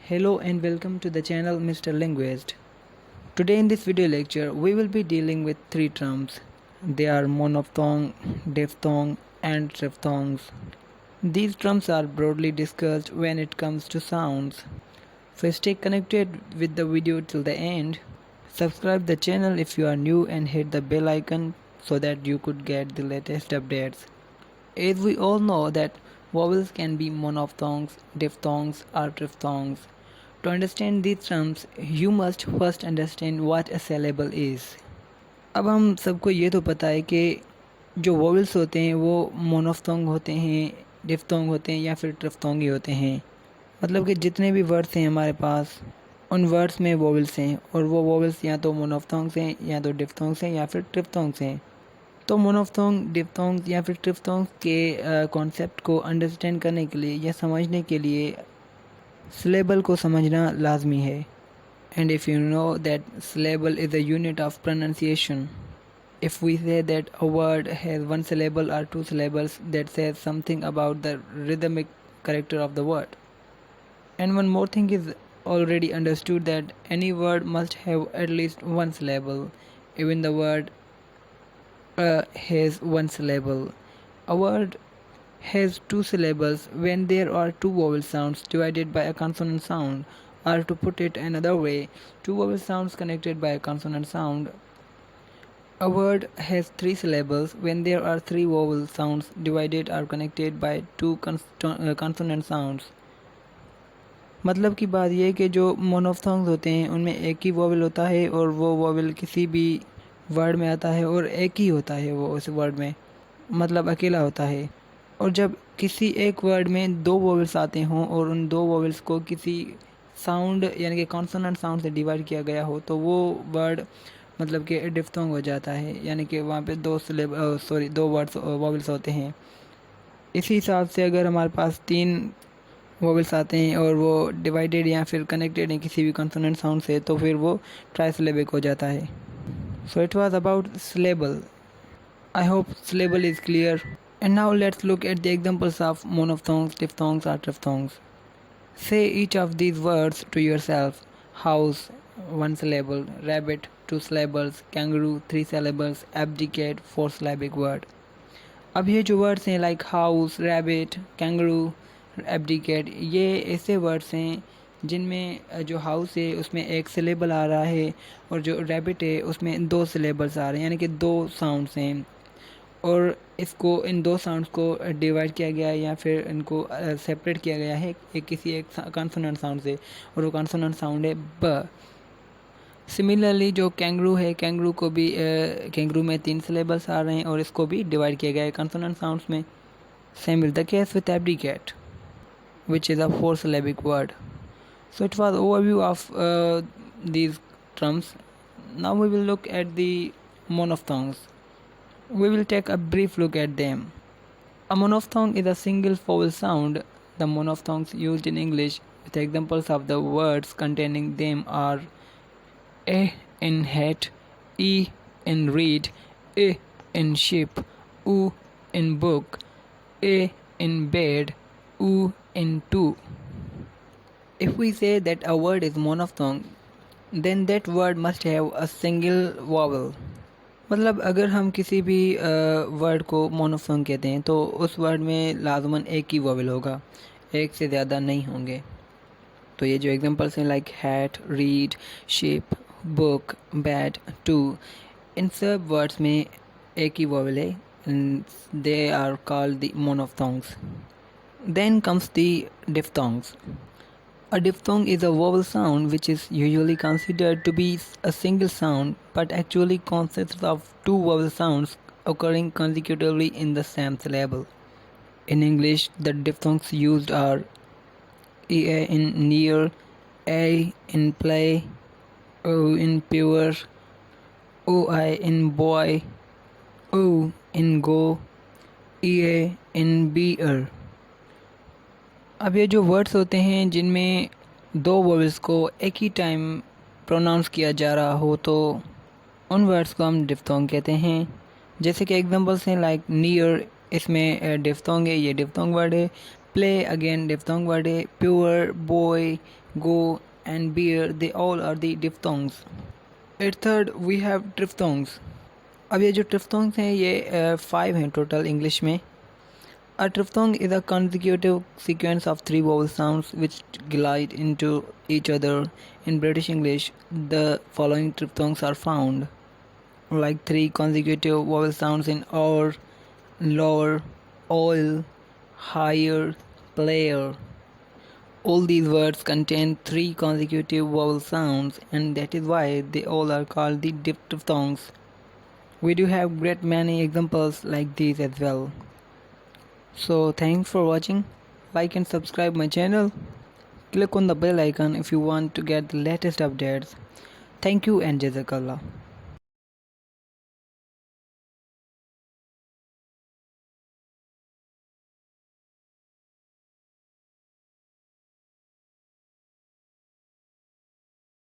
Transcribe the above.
Hello and welcome to the channel Mr. Linguist. Today in this video lecture we will be dealing with three terms. They are monophthong, diphthong and triphthongs. These terms are broadly discussed when it comes to sounds. So stay connected with the video till the end. Subscribe the channel if you are new and hit the bell icon so that you could get the latest updates. As we all know that vowels can be monophthongs, diphthongs or triphthongs. To understand these terms, you must first understand what a syllable is. अब हम सबको ये तो पता है कि जो vowels होते हैं वो मोनोफथोंग होते हैं, डिफ्थोंग होते हैं या फिर ट्रिफ्थोंग ही होते हैं। मतलब कि जितने भी वर्ड्स हैं हमारे पास उन वर्ड्स में वॉवल्स हैं और वो वॉवल्स या तो मोनोफथोंग्स हैं या तो डिफ्थोंग्स हैं या फिर ट्रिफ्थोंग्स हैं। तो मोनोफथोंग, डिफ्थोंग्स या फिर ट्रिफ्थोंग्स के कॉन्सेप्ट को अंडरस्टैंड करने के लिए या समझने के लिए syllable को समझना लाजमी है। And if you know that syllable is a unit of pronunciation, if we say that a word has one syllable or two syllables, that says something about the rhythmic character of the word. And one more thing is already understood that any word must have at least one syllable. Even the word has one syllable. A word has two syllables when there are two vowel sounds divided by a consonant sound, or to put it another way, two vowel sounds connected by a consonant sound. A word has three syllables when there are three vowel sounds divided or connected by two consonant sounds. मतलब की बात यह है कि जो मोनोफथोंग्स होते हैं उनमें एक ही वॉवल होता है और वो वॉवल किसी भी वर्ड में आता है और एक ही होता है वो उस वर्ड में, मतलब अकेला होता है। और जब किसी एक वर्ड में दो वॉवल्स आते हों और उन दो वॉवल्स को किसी साउंड यानी कि कॉन्सोनेंट साउंड से डिवाइड किया गया हो तो वो वर्ड मतलब कि डिफ्थोंग हो जाता है, यानी कि वहाँ पे दो वर्ड्स वॉवल्स होते हैं। इसी हिसाब से अगर हमारे पास तीन वॉवल्स आते हैं और वो डिवाइडेड या फिर कनेक्टेड हैं किसी भी कॉन्सोनेंट साउंड से तो फिर वो ट्राइसिलेबिक हो जाता है। So it was about syllable. I hope syllable is clear. And now let's look at the examples of monophthongs, diphthongs or triphthongs. Say each of these words to yourself. House, one syllable. Rabbit, two syllables. Kangaroo, three syllables. Abdicate, four syllabic word. अब ये जो words हैं like house, rabbit, kangaroo, abdicate, ये ऐसे words हैं जिनमें जो house है उसमें एक सिलेबल आ रहा है और जो रैबिट है उसमें दो सिलेबल्स आ रहे हैं, यानी कि दो साउंड्स हैं और इसको इन दो साउंड्स को डिवाइड किया गया है या फिर इनको सेपरेट किया गया है किसी एक कॉन्सोनेंट साउंड से और वो कॉन्सोनेंट साउंड है ब। सिमिलरली जो कैंगरू है, कैंगरू को भी कैंगरू में तीन सिलेबल्स आ रहे हैं और इसको भी डिवाइड किया गया है कॉन्सोनेंट साउंड्स में। Same is the case with abdicate which is a four syllabic word. So it was overview of these terms. Now we will look at the monophthongs. We will take a brief look at them. A monophthong is a single vowel sound. The monophthongs used in English with examples of the words containing them are a in hat, e in read, a in sheep, u in book, a in bed, u in two. If we say that a word is monophthong, then that word must have a single vowel. मतलब अगर हम किसी भी word को मोनोफथोंग कहते हैं तो उस वर्ड में लाजमन एक ही वॉवल होगा, एक से ज़्यादा नहीं होंगे। तो ये जो एग्जांपल्स हैं like hat, read, ship, book, bat, two, इन सब वर्ड्स में एक ही वॉवल है, they are called the monophthongs. Then comes the diphthongs. A diphthong is a vowel sound which is usually considered to be a single sound but actually consists of two vowel sounds occurring consecutively in the same syllable. In English, the diphthongs used are ea in near, a in play, o in pure, oi in boy, o in go, ea in beer. अब ये जो words होते हैं जिनमें दो vowels को एक ही time pronounce किया जा रहा हो तो उन वर्ड्स को हम डिफ्थोंग कहते हैं। जैसे कि एग्जांपल्स हैं लाइक नियर, इसमें डिफ्थोंग है, ये डिफ्थोंग वर्ड है। प्ले अगेन डिफ्थोंग वर्ड है। Pure, boy, go, and bear, they all are the diphthongs. At third we have triphthongs. अब ये जो triphthongs हैं ये 5 हैं टोटल इंग्लिश में. A triphthong is a consecutive sequence of 3 vowel sounds which glide into each other. In British English, the following triphthongs are found, like 3 consecutive vowel sounds in or, lower, oil, higher, player. All these words contain 3 consecutive vowel sounds, and that is why they all are called the diphthongs. We do have great many examples like these as well. So thanks for watching. Like and subscribe my channel. Click on the bell icon if you want to get the latest updates. Thank you and Jazakallah.